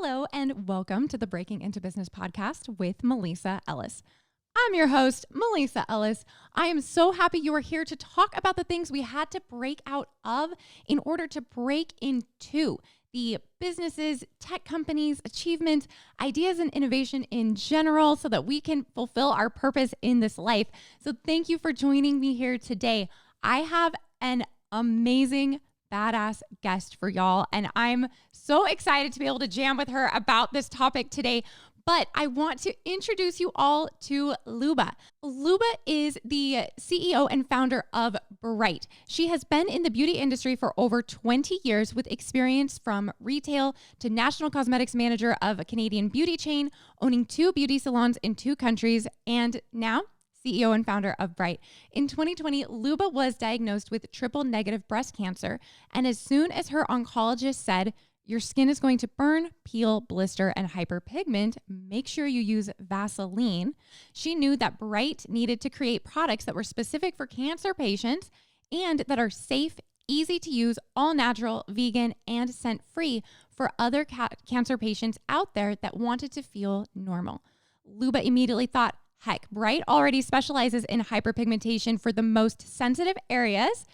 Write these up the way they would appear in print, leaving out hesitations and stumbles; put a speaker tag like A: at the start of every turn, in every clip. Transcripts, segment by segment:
A: Hello, and welcome to the Breaking Into Business podcast with M'Lisa Ellis. I'm your host, M'Lisa Ellis. I am so happy you are here to talk about the things we had to break out of in order to break into the businesses, tech companies, achievements, ideas, and innovation in general so that we can fulfill our purpose in this life. So thank you for joining me here today. I have an amazing badass guest for y'all, and I'm so excited to be able to jam with her about this topic today. But I want to introduce you all to Luba. Luba is the CEO and founder of Bryght. She has been in the beauty industry for over 20 years with experience from retail to national cosmetics manager of a Canadian beauty chain, owning 2 beauty salons in 2 countries, and now CEO and founder of Bryght. In 2020, Luba was diagnosed with triple negative breast cancer. And as soon as her oncologist said, your skin is going to burn, peel, blister, and hyperpigment, make sure you use Vaseline, she knew that Bryght needed to create products that were specific for cancer patients and that are safe, easy to use, all natural, vegan, and scent-free for other cancer patients out there that wanted to feel normal. Luba immediately thought, heck, Bryght already specializes in hyperpigmentation for the most sensitive areas.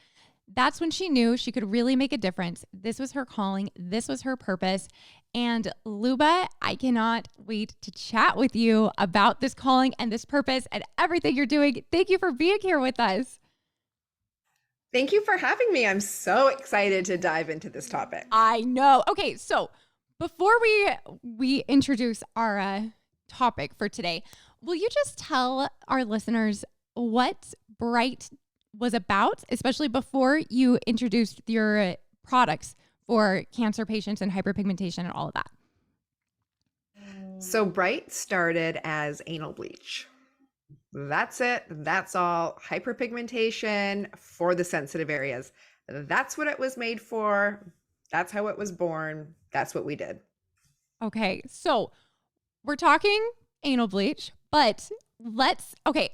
A: That's when she knew she could really make a difference. This was her calling. This was her purpose. And Luba, I cannot wait to chat with you about this calling and this purpose and everything you're doing. Thank you for being here with us.
B: Thank you for having me. I'm so excited to dive into this topic.
A: I know. Okay, so before we introduce our topic for today, will you just tell our listeners what Bryght was about, especially before you introduced your products for cancer patients and hyperpigmentation and all of that?
B: So Bryght started as anal bleach. That's it. That's all. Hyperpigmentation for the sensitive areas. That's what it was made for. That's how it was born. That's what we did.
A: Okay, so we're talking anal bleach, but I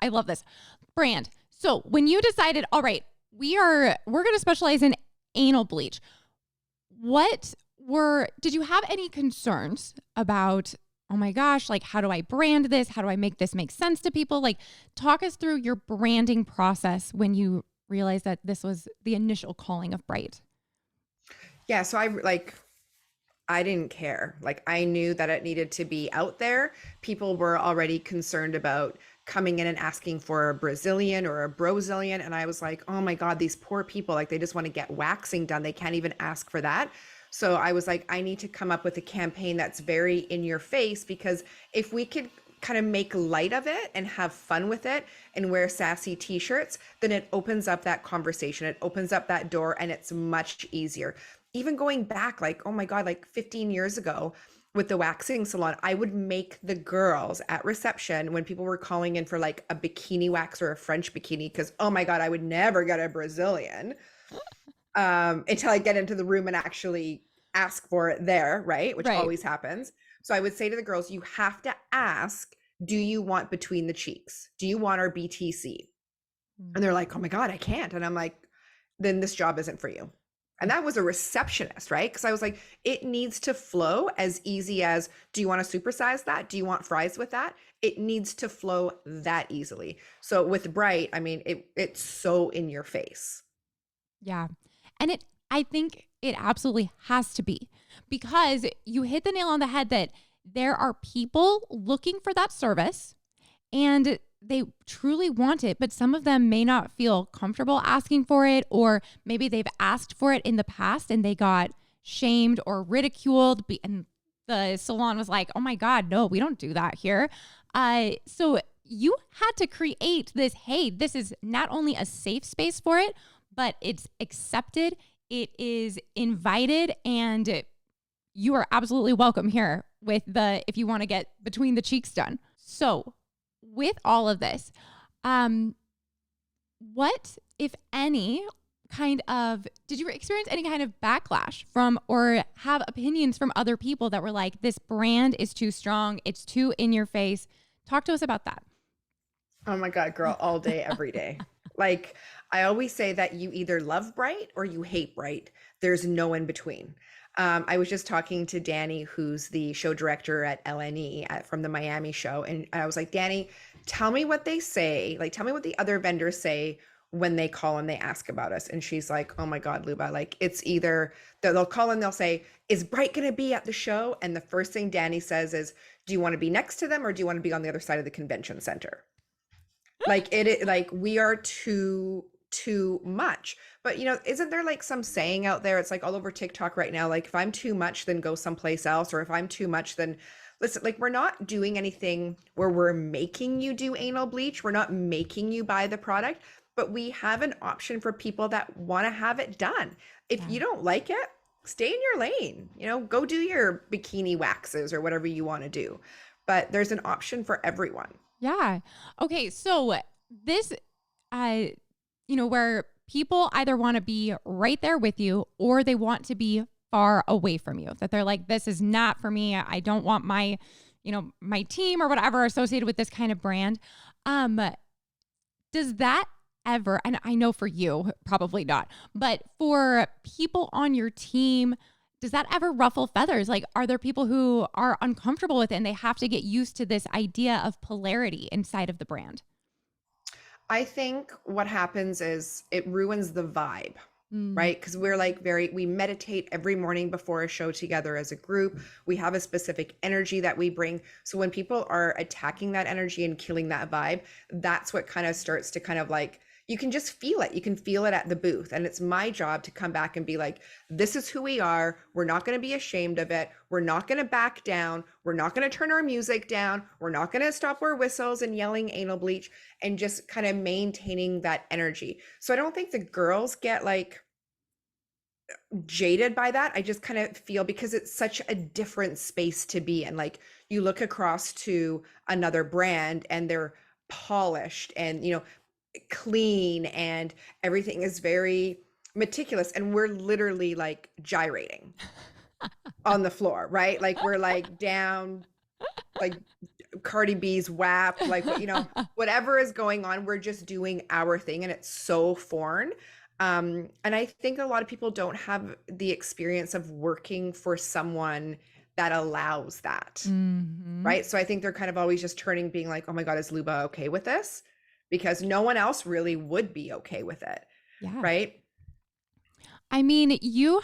A: love this brand. So when you decided, all right, we're going to specialize in anal bleach, did you have any concerns about, oh my gosh, like, how do I brand this? How do I make this make sense to people? Like, talk us through your branding process when you realized that this was the initial calling of Bryght.
B: Yeah. So I didn't care. Like, I knew that it needed to be out there. People were already concerned about coming in and asking for a Brazilian or a Brozilian. And I was like, oh my God, these poor people, like, they just want to get waxing done. They can't even ask for that. So I was like, I need to come up with a campaign that's very in your face, because if we could kind of make light of it and have fun with it and wear sassy t-shirts, then it opens up that conversation. It opens up that door, and it's much easier. Even going back, like, oh my God, like 15 years ago with the waxing salon, I would make the girls at reception, when people were calling in for like a bikini wax or a French bikini, because, oh my God, I would never get a Brazilian until I get into the room and actually ask for it there, right? Which always happens. So I would say to the girls, you have to ask, do you want between the cheeks? Do you want our BTC? And they're like, oh my God, I can't. And I'm like, then this job isn't for you. And that was a receptionist, right? Because I was like, it needs to flow as easy as, do you want to supersize that? Do you want fries with that? It needs to flow that easily. So with Bryght, I mean, it's so in your face.
A: Yeah. And I think it absolutely has to be, because you hit the nail on the head that there are people looking for that service and they truly want it, but some of them may not feel comfortable asking for it, or maybe they've asked for it in the past and they got shamed or ridiculed, and the salon was like, oh my God, no, we don't do that here. So you had to create this, hey, this is not only a safe space for it, but it's accepted, it is invited, and you are absolutely welcome here with if you want to get between the cheeks done. So with all of this, what, if any, did you experience any kind of backlash from, or have opinions from other people that were like, this brand is too strong, it's too in your face? Talk to us about that.
B: Oh my God, girl, all day, every day. Like, I always say that you either love Bryght or you hate Bryght. There's no in between. I was just talking to Danny, who's the show director at LNE from the Miami show. And I was like, Danny, tell me what they say. Like, tell me what the other vendors say when they call and they ask about us. And she's like, oh my God, Luba, like it's either they'll call and they'll say, is Bryght going to be at the show? And the first thing Danny says is, do you want to be next to them or do you want to be on the other side of the convention center? Like like we are too much. But isn't there like some saying out there? It's like all over TikTok right now. Like if I'm too much, then go someplace else. Or if I'm too much, then listen, like we're not doing anything where we're making you do anal bleach. We're not making you buy the product, but we have an option for people that want to have it done. If you don't like it, stay in your lane, go do your bikini waxes or whatever you want to do. But there's an option for everyone.
A: Yeah. Okay. So this, where people either want to be right there with you or they want to be far away from you, that they're like, this is not for me. I don't want my, my team or whatever associated with this kind of brand. Does that ever, and I know for you, probably not, but for people on your team, does that ever ruffle feathers? Like, are there people who are uncomfortable with it and they have to get used to this idea of polarity inside of the brand?
B: I think what happens is it ruins the vibe,
A: Mm.
B: right? Because we're like we meditate every morning before a show together as a group. We have a specific energy that we bring. So when people are attacking that energy and killing that vibe, that's what kind of starts to kind of like, you can just feel it. You can feel it at the booth. And it's my job to come back and be like, this is who we are. We're not going to be ashamed of it. We're not going to back down. We're not going to turn our music down. We're not going to stop our whistles and yelling anal bleach, and just kind of maintaining that energy. So I don't think the girls get like jaded by that. I just kind of feel, because it's such a different space to be in. Like you look across to another brand and they're polished and, clean and everything is very meticulous, and we're literally like gyrating on the floor, right? Like we're like down, like Cardi B's WAP, like whatever is going on, we're just doing our thing, and it's so foreign. And I think a lot of people don't have the experience of working for someone that allows that, right? So I think they're kind of always just turning, being like, oh my God, is Luba okay with this? Because no one else really would be okay with it. Yeah. Right.
A: I mean, you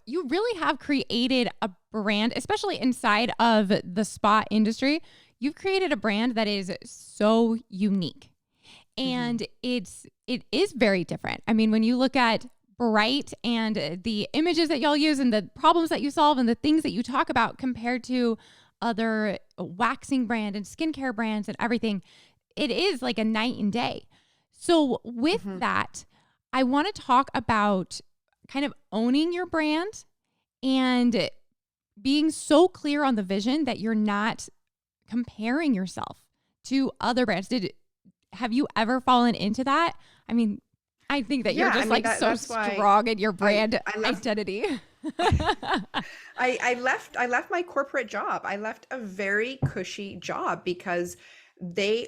A: really have created a brand, especially inside of the spa industry. You've created a brand that is so unique, and it is very different. I mean, when you look at Bryght and the images that y'all use and the problems that you solve and the things that you talk about compared to other waxing brand and skincare brands and everything, it is like a night and day. So with that, I want to talk about kind of owning your brand and being so clear on the vision that you're not comparing yourself to other brands. Have you ever fallen into that? I mean, I think that you're just so strong in your brand identity.
B: I left my corporate job. I left a very cushy job because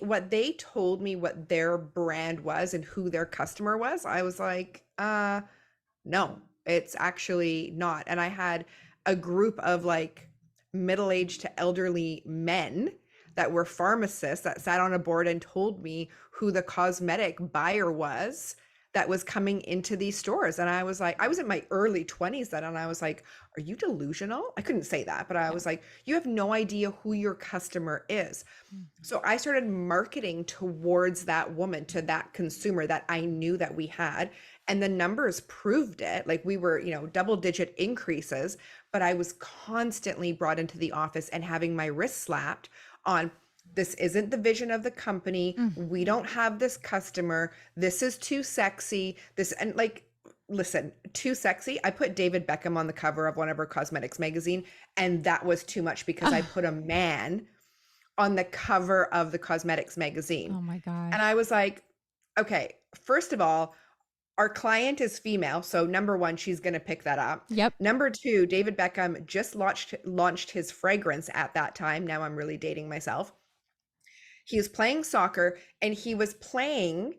B: what they told me what their brand was and who their customer was, I was like, no, it's actually not. And I had a group of like middle-aged to elderly men that were pharmacists that sat on a board and told me who the cosmetic buyer was that was coming into these stores. And I was like, I was in my early 20s then, and I was like, are you delusional? I couldn't say that, but I was like, you have no idea who your customer is. So I started marketing towards that woman, to that consumer that I knew that we had. And the numbers proved it. Like we were, double-digit increases, but I was constantly brought into the office and having my wrist slapped on, this isn't the vision of the company. We don't have this customer. This is too sexy. And like, listen, too sexy. I put David Beckham on the cover of one of her cosmetics magazine, and that was too much because I put a man on the cover of the cosmetics magazine.
A: Oh my God.
B: And I was like, okay, first of all, our client is female. So number one, she's going to pick that up.
A: Yep.
B: Number two, David Beckham just launched his fragrance at that time. Now I'm really dating myself. He was playing soccer, and he was playing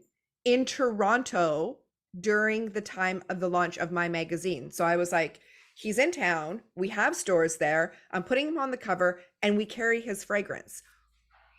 B: in Toronto during the time of the launch of my magazine. So I was like, He's in town. We have stores there. I'm putting him on the cover and we carry his fragrance.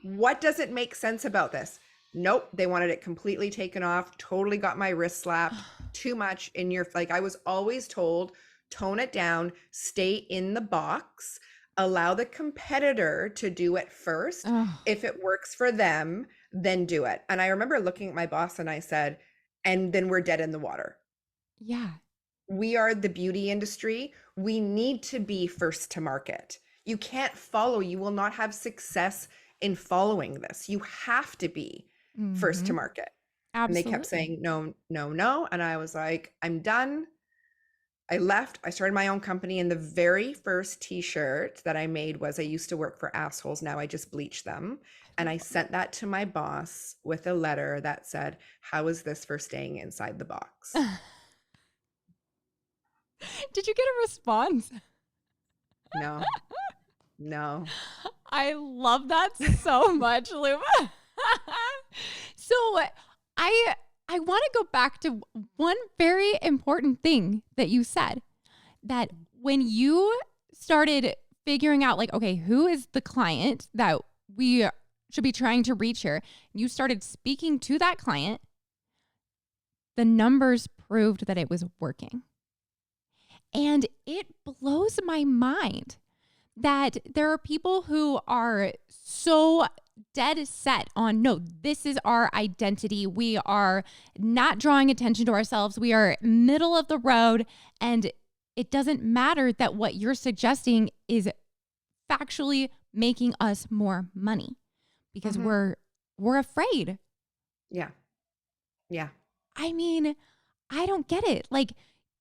B: What doesn't make sense about this? Nope. They wanted it completely taken off. Totally got my wrist slapped. Too much in your, like, I was always told, tone it down, stay in the box, allow the competitor to do it first.
A: Oh,
B: If it works for them, then do it. And I remember looking at my boss and I said, and then we're dead in the water.
A: yeah.
B: We are the beauty industry. We need to be first to market. You can't follow, you will not have success in following this. You have to be first to
A: Hmm.
B: market. And they kept
A: Absolutely.
B: saying, no, no, no. And I was like, I'm done. I left. I started my own company. And the very first t-shirt that I made was, I used to work for assholes. Now I just bleach them.
A: I
B: And I
A: love
B: sent that to my boss with a letter that said, how is this for staying inside the box?
A: it. Did you get a response?
B: No, no.
A: I love that so much, Luba. So I I want to go back to one very important thing that you said, that when you started figuring out like, okay, who is the client that we should be trying to reach here, you started speaking to that client, the numbers proved that it was working. And it blows my mind that there are people who are so dead set on, no, this is our identity. We are not drawing attention to ourselves. We are middle of the road. And it doesn't matter that what you're suggesting is factually making us more money because
B: Mhm.
A: we're afraid.
B: Yeah. Yeah.
A: I mean, I don't get it. Like,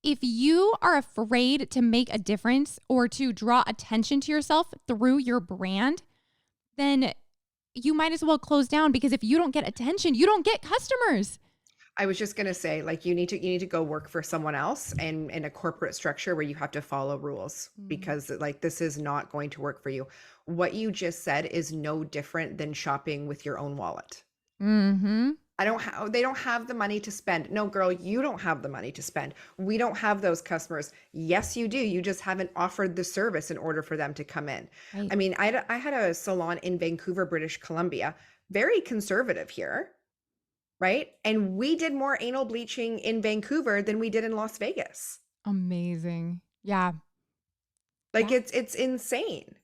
A: if you are afraid to make a difference or to draw attention to yourself through your brand, then you might as well close down, because if you don't get attention, you don't get customers.
B: I was just gonna say, like, you need to go work for someone else and in a corporate structure where you have to follow rules, because like this is not going to work for you. What you just said is no different than shopping with your own wallet.
A: Mm-hmm.
B: They don't have the money to spend. No, girl, you don't have the money to spend. We don't have those customers. Yes, you do. You just haven't offered the service in order for them to come in.
A: Right.
B: I mean, I had a salon in Vancouver, British Columbia, very conservative here, right? And we did more anal bleaching in Vancouver than we did in Las Vegas.
A: Amazing. Yeah.
B: Like
A: Yeah.
B: it's insane.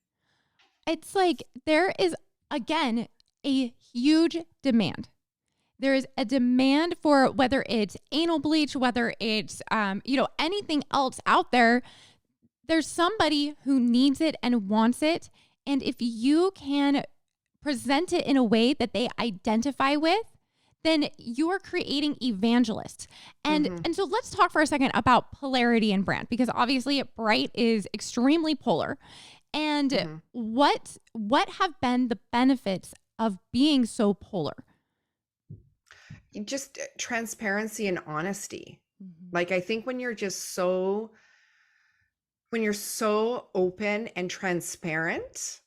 A: It's like there is, again, a huge demand. There is a demand for whether it's anal bleach, whether it's, anything else out there. There's somebody who needs it and wants it. And if you can present it in a way that they identify with, then you're creating evangelists. And
B: Hmm.
A: and so let's talk for a second about polarity and brand, because obviously Bright is extremely polar. And
B: Hmm.
A: what have been the benefits of being so polar?
B: Just transparency and honesty.
A: Mhm.
B: Like I think when you're so open and transparent,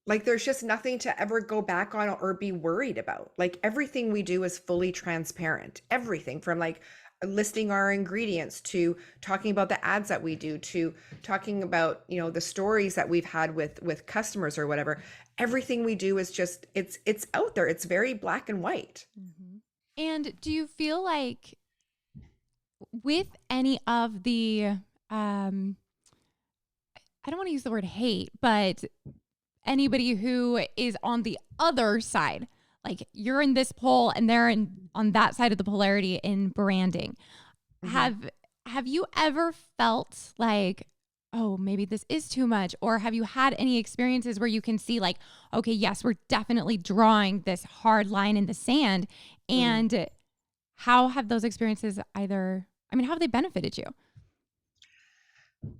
B: like there's just nothing to ever go back on or be worried about. Like everything we do is fully transparent. Everything from like listing our ingredients to talking about the ads that we do to talking about, the stories that we've had with customers or whatever. Everything we do is just it's out there. It's very black and white.
A: Mhm. And do you feel like with any of the I don't want to use the word hate, but anybody who is on the other side, like you're in this pole and they're in on that side of the polarity in branding,
B: Mhm.
A: have you ever felt like, oh, maybe this is too much? Or have you had any experiences where you can see like, okay, yes, we're definitely drawing this hard line in the sand?
B: Mm.
A: And how have those experiences how have they benefited you?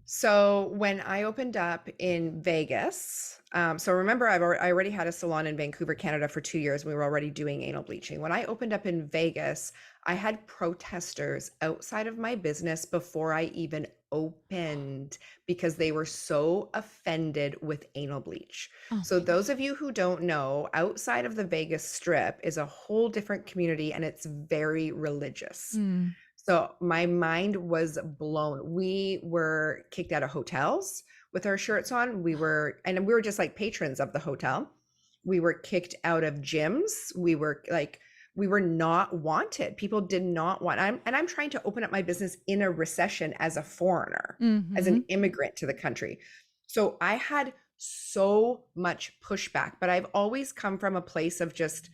B: So when I opened up in Vegas, so remember I already had a salon in Vancouver, Canada for 2 years. We were already doing anal bleaching. When I opened up in Vegas, I had protesters outside of my business before I even opened because they were so offended with anal bleach.
A: Oh
B: So
A: my God.
B: those of you who don't know, outside of the Vegas Strip is a whole different community and it's very religious.
A: Mm.
B: So my mind was blown. We were kicked out of hotels with our shirts on. And we were just like patrons of the hotel. We were kicked out of gyms. We were not wanted. People did not want. I'm trying to open up my business in a recession as a foreigner, as
A: Mm-hmm.
B: an immigrant to the country. So I had so much pushback, but I've always come from a place of just,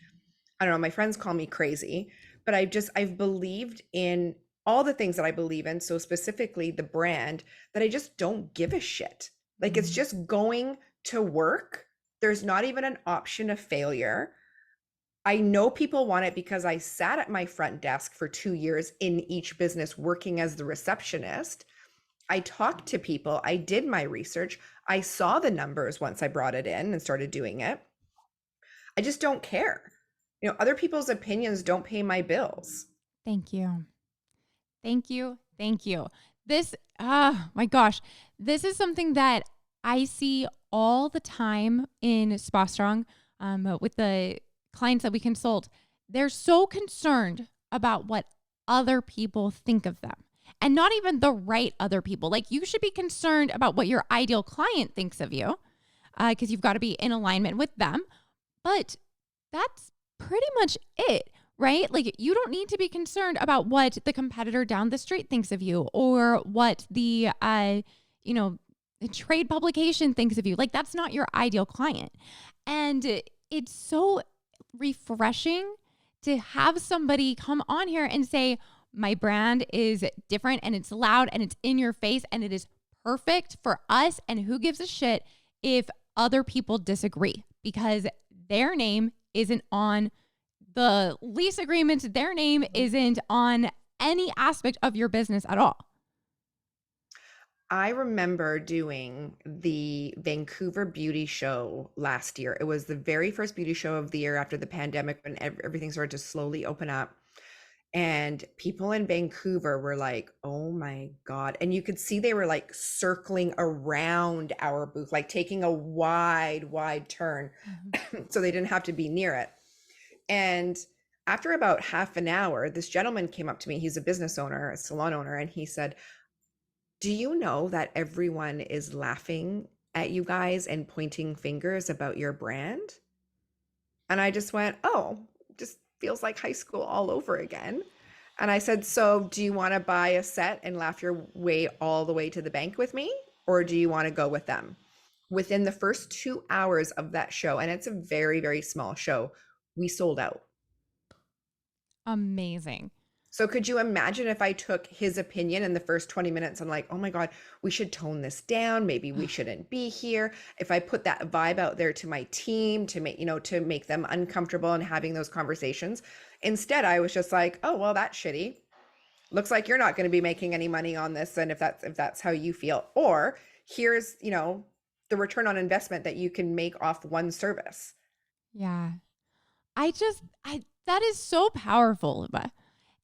B: I don't know, my friends call me crazy, but I've believed in all the things that I believe in, so specifically the brand, that I just don't give a shit. Like it's just going to work. There's not even an option of failure. I know people want it because I sat at my front desk for 2 years in each business working as the receptionist. I talked to people, I did my research, I saw the numbers once I brought it in and started doing it. I just don't care. Other people's opinions don't pay my bills.
A: Thank you. Thank you. Thank you. This, my gosh, this is something that I see all the time in Spa Strong with the clients that we consult. They're so concerned about what other people think of them, and not even the right other people. Like, you should be concerned about what your ideal client thinks of you, because you've got to be in alignment with them. But that's pretty much it, right? Like, you don't need to be concerned about what the competitor down the street thinks of you, or what the the trade publication thinks of you. Like, that's not your ideal client. And it's so refreshing to have somebody come on here and say, my brand is different and it's loud and it's in your face and it is perfect for us. And who gives a shit if other people disagree? Because their name isn't on the lease agreement, their name isn't on any aspect of your business at all.
B: I remember doing the Vancouver beauty show last year. It was the very first beauty show of the year after the pandemic, when everything started to slowly open up. And people in Vancouver were like, oh my God. And you could see they were like circling around our booth, like taking a wide turn so they didn't have to be near it. And after about half an hour, this gentleman came up to me. He's a business owner, a salon owner, and he said, do you know that everyone is laughing at you guys and pointing fingers about your brand? And I just went, oh, just feels like high school all over again. And I said, so do you want to buy a set and laugh your way all the way to the bank with me? Or do you want to go with them? Within the first 2 hours of that show, and it's a very, very small show, we sold out.
A: Amazing.
B: So could you imagine if I took his opinion in the first 20 minutes? I'm like, oh my God, we should tone this down. Maybe we shouldn't be here. If I put that vibe out there to my team to make them uncomfortable and having those conversations. Instead, I was just like, oh, well, that's shitty. Looks like you're not going to be making any money on this. And if that's how you feel, or here's, the return on investment that you can make off one service.
A: Yeah. I that is so powerful, Luba.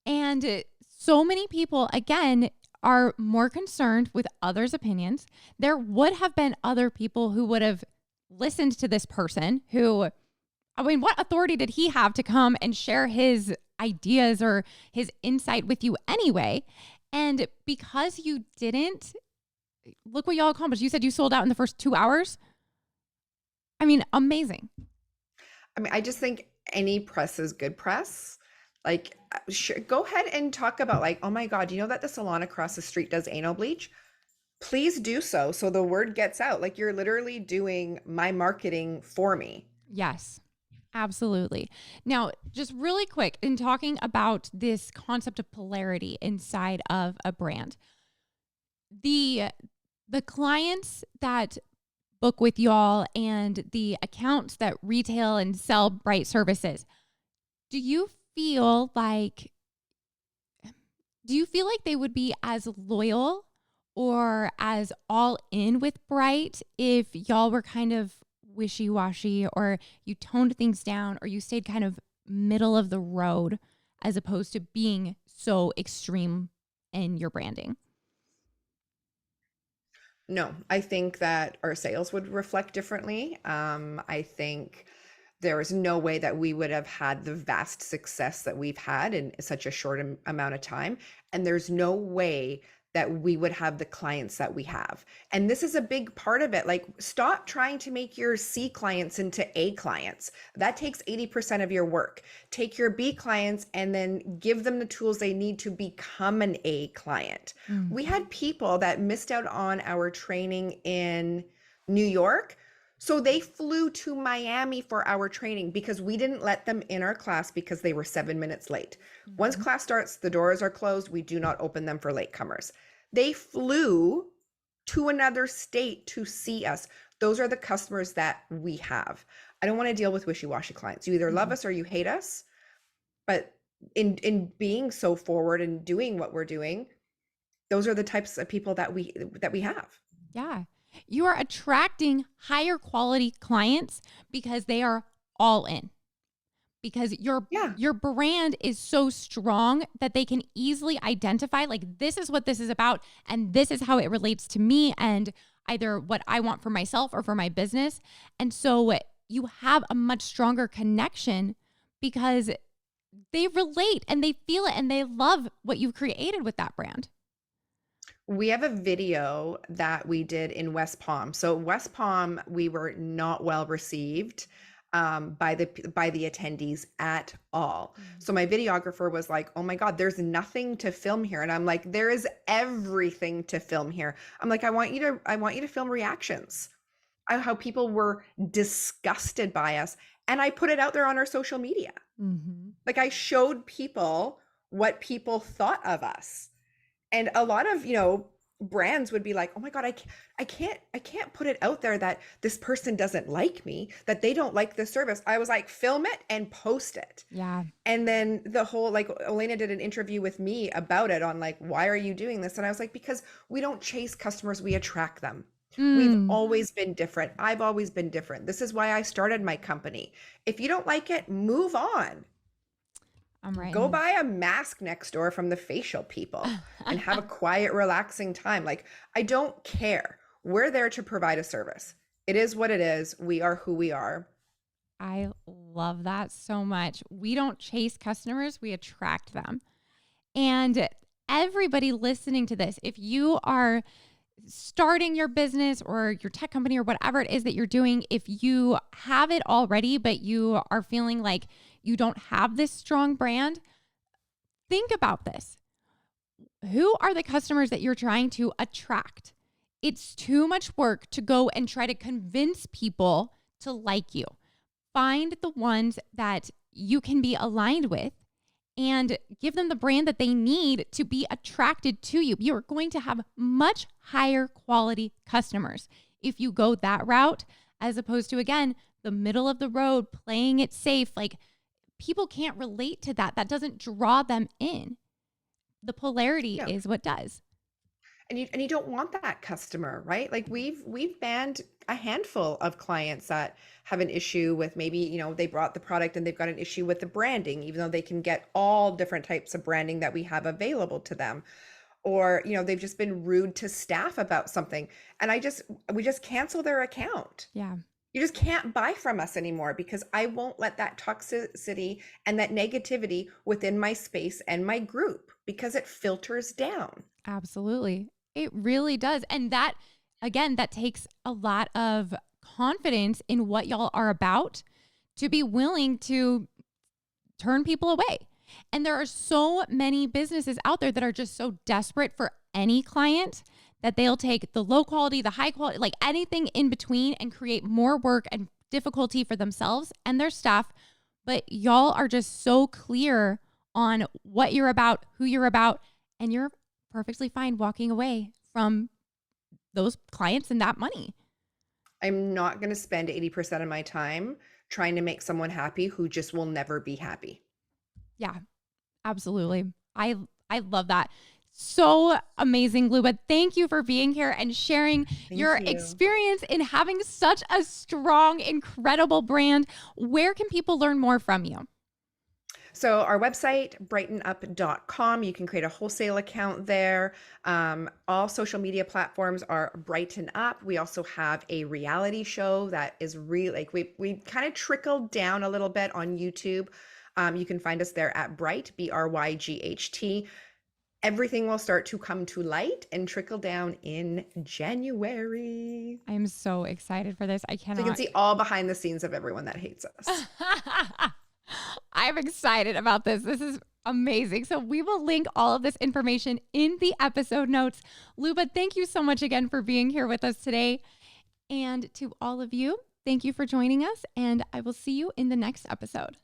A: And so many people, again, are more concerned with others' opinions. There would have been other people who would have listened to this person who, I mean, what authority did he have to come and share his ideas or his insight with you anyway? And because you didn't, look what y'all accomplished. You said you sold out in the first 2 hours. I mean, amazing.
B: I mean, I just think any press is good press. Like, go ahead and talk about, like, oh my God, you know that the salon across the street does anal bleach? Please do so the word gets out. Like, you're literally doing my marketing for me.
A: Yes, absolutely. Now, just really quick, in talking about this concept of polarity inside of a brand, the clients that book with y'all and the accounts that retail and sell Bryght services, do you feel like they would be as loyal or as all in with Bryght if y'all were kind of wishy-washy, or you toned things down, or you stayed kind of middle of the road as opposed to being so extreme in your branding?
B: No, I think that our sales would reflect differently. I think there is no way that we would have had the vast success that we've had in such a short amount of time. And there's no way that we would have the clients that we have. And this is a big part of it. Like, stop trying to make your C clients into A clients. That takes 80% of your work. Take your B clients and then give them the tools they need to become an A client. We had people that missed out on our training in New York. So they flew to Miami for our training because we didn't let them in our class because they were 7 minutes late. Once class starts, the doors are closed. We do not open them for latecomers. They flew to another state to see us. Those are the customers that we have. I don't want to deal with wishy-washy clients. You either love us or you hate us. But in being so forward and doing what we're doing, those are the types of people that we have.
A: Yeah. You are attracting higher quality clients because they are all in. Because your brand is so strong that they can easily identify, like, this is what this is about and this is how it relates to me and either what I want for myself or for my business. And so you have a much stronger connection because they relate and they feel it and they love what you've created with that brand.
B: We have a video that we did in West Palm. So West Palm, we were not well received by the attendees at all. So my videographer was like, "Oh my God, there's nothing to film here." And I'm like, "There is everything to film here." I'm like, I want you to film reactions, how people were disgusted by us. And I put it out there on our social media. Like, I showed people what people thought of us. And a lot of, brands would be like, "Oh my God, I can't put it out there that this person doesn't like me, that they don't like the service." I was like, film it and post it.
A: Yeah.
B: And then the whole, like, Elena did an interview with me about it on, like, why are you doing this? And I was like, because we don't chase customers, we attract them. We've always been different. I've always been different. This is why I started my company. If you don't like it, move on.
A: I'm right.
B: Go buy a mask next door from the facial people and have a quiet, relaxing time. Like, I don't care. We're there to provide a service. It is what it is. We are who we are.
A: I love that so much. We don't chase customers, we attract them. And everybody listening to this, if you are starting your business or your tech company or whatever it is that you're doing, if you have it already, but you are feeling like you don't have this strong brand, think about this. Who are the customers that you're trying to attract? It's too much work to go and try to convince people to like you. Find the ones that you can be aligned with and give them the brand that they need to be attracted to you. You're going to have much higher quality customers if you go that route, as opposed to, again, the middle of the road, playing it safe. Like, people can't relate to that. That doesn't draw them in. The polarity is what does.
B: And you don't want that customer, right? Like, we've banned a handful of clients that have an issue with, maybe, they brought the product and they've got an issue with the branding, even though they can get all different types of branding that we have available to them. Or, they've just been rude to staff about something. And we just cancel their account.
A: Yeah.
B: You just can't buy from us anymore, because I won't let that toxicity and that negativity within my space and my group, because it filters down.
A: Absolutely. It really does. And that, again, that takes a lot of confidence in what y'all are about to be willing to turn people away. And there are so many businesses out there that are just so desperate for any client that they'll take the low quality, the high quality, like anything in between, and create more work and difficulty for themselves and their staff. But y'all are just so clear on what you're about, who you're about, and you're perfectly fine walking away from those clients and that money.
B: I'm not going to spend 80% of my time trying to make someone happy who just will never be happy.
A: Yeah, absolutely. I love that. So amazing, Luba. Thank you for being here and sharing your experience in having such a strong, incredible brand. Where can people learn more from you?
B: So our website, brightonup.com, you can create a wholesale account there. All social media platforms are Brighten Up. We also have a reality show that is really like we kind of trickled down a little bit on YouTube. You can find us there at Bryght, BRYGHT. Everything will start to come to light and trickle down in January.
A: I'm so excited for this. I cannot.
B: So you can see all behind the scenes of everyone that hates us.
A: I'm excited about this. This is amazing. So we will link all of this information in the episode notes. Luba, thank you so much again for being here with us today. And to all of you, thank you for joining us. And I will see you in the next episode.